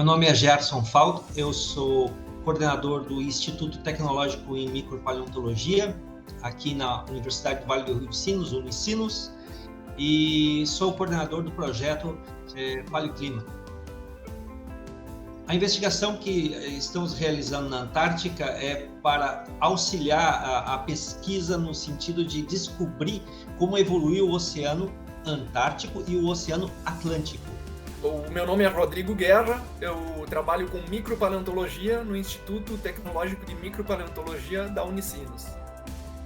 Meu nome é Gerson Faldo, eu sou coordenador do Instituto Tecnológico em Micropaleontologia, aqui na Universidade do Vale do Rio dos Sinos, Unicinos, e sou coordenador do projeto Paleoclima. A investigação que estamos realizando na Antártica é para auxiliar a pesquisa no sentido de descobrir como evoluiu o Oceano Antártico e o Oceano Atlântico. O meu nome é Rodrigo Guerra, eu trabalho com micropaleontologia no Instituto Tecnológico de Micropaleontologia da Unicinos.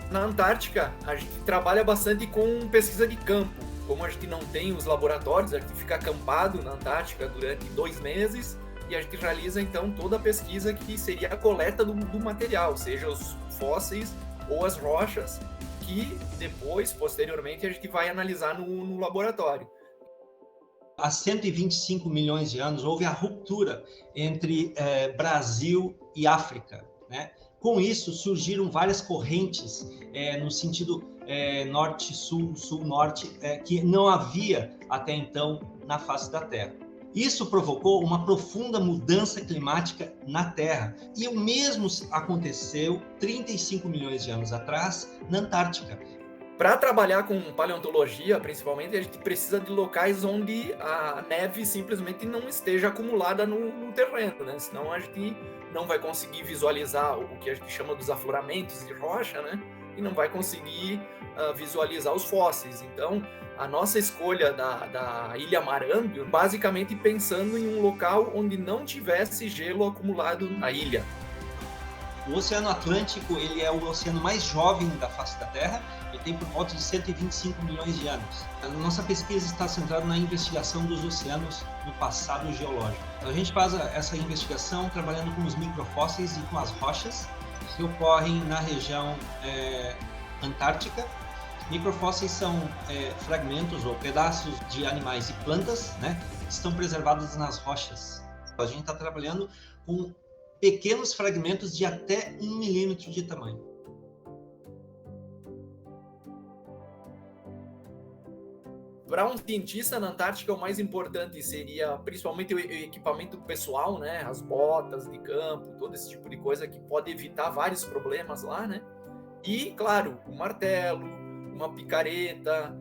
Na Antártica, a gente trabalha bastante com pesquisa de campo. Como a gente não tem os laboratórios, a gente fica acampado na Antártica durante 2 meses e a gente realiza então toda a pesquisa que seria a coleta do material, seja os fósseis ou as rochas, que depois, posteriormente, a gente vai analisar no laboratório. Há 125 milhões de anos houve a ruptura entre Brasil e África, né? Com isso surgiram várias correntes no sentido norte-sul, sul-norte, que não havia até então na face da Terra. Isso provocou uma profunda mudança climática na Terra e o mesmo aconteceu 35 milhões de anos atrás na Antártica. Para trabalhar com paleontologia, principalmente, a gente precisa de locais onde a neve simplesmente não esteja acumulada no terreno, né? Senão a gente não vai conseguir visualizar o que a gente chama dos afloramentos de rocha, né? E não vai conseguir visualizar os fósseis. Então, a nossa escolha da Ilha Marâmbio, basicamente pensando em um local onde não tivesse gelo acumulado na ilha. O Oceano Atlântico ele é o oceano mais jovem da face da Terra. Ele tem por volta de 125 milhões de anos. A nossa pesquisa está centrada na investigação dos oceanos no passado geológico. A gente faz essa investigação trabalhando com os microfósseis e com as rochas que ocorrem na região antártica. Microfósseis são fragmentos ou pedaços de animais e plantas, né, que estão preservados nas rochas. A gente está trabalhando com pequenos fragmentos de até 1 milímetro de tamanho. Para um cientista na Antártica, o mais importante seria principalmente o equipamento pessoal, né? As botas de campo, todo esse tipo de coisa que pode evitar vários problemas lá, né? E, claro, um martelo, uma picareta,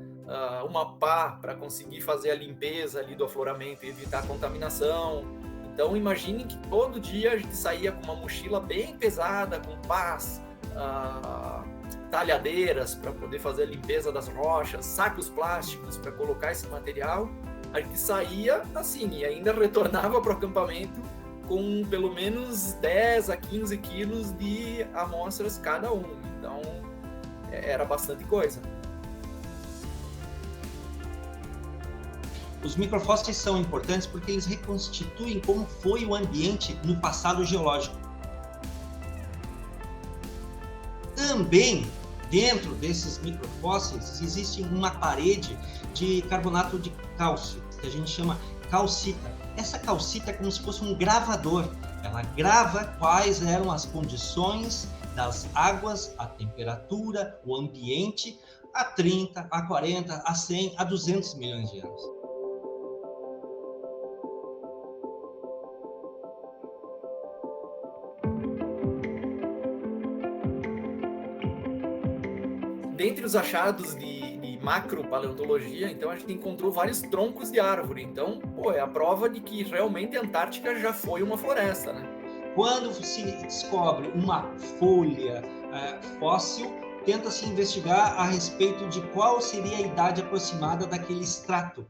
uma pá para conseguir fazer a limpeza ali do afloramento e evitar a contaminação. Então, imagine que todo dia a gente saía com uma mochila bem pesada, com pás, talhadeiras para poder fazer a limpeza das rochas, sacos plásticos para colocar esse material. A gente saía assim e ainda retornava para o acampamento com pelo menos 10 a 15 quilos de amostras cada um. Então, era bastante coisa. Os microfósseis são importantes porque eles reconstituem como foi o ambiente no passado geológico. Também, dentro desses microfósseis, existe uma parede de carbonato de cálcio, que a gente chama calcita. Essa calcita é como se fosse um gravador. Ela grava quais eram as condições das águas, a temperatura, o ambiente, há 30, a 40, a 100, a 200 milhões de anos. Dentre os achados de macropaleontologia, então a gente encontrou vários troncos de árvore. Então, é a prova de que realmente a Antártica já foi uma floresta, né? Quando se descobre uma folha fóssil, tenta-se investigar a respeito de qual seria a idade aproximada daquele extrato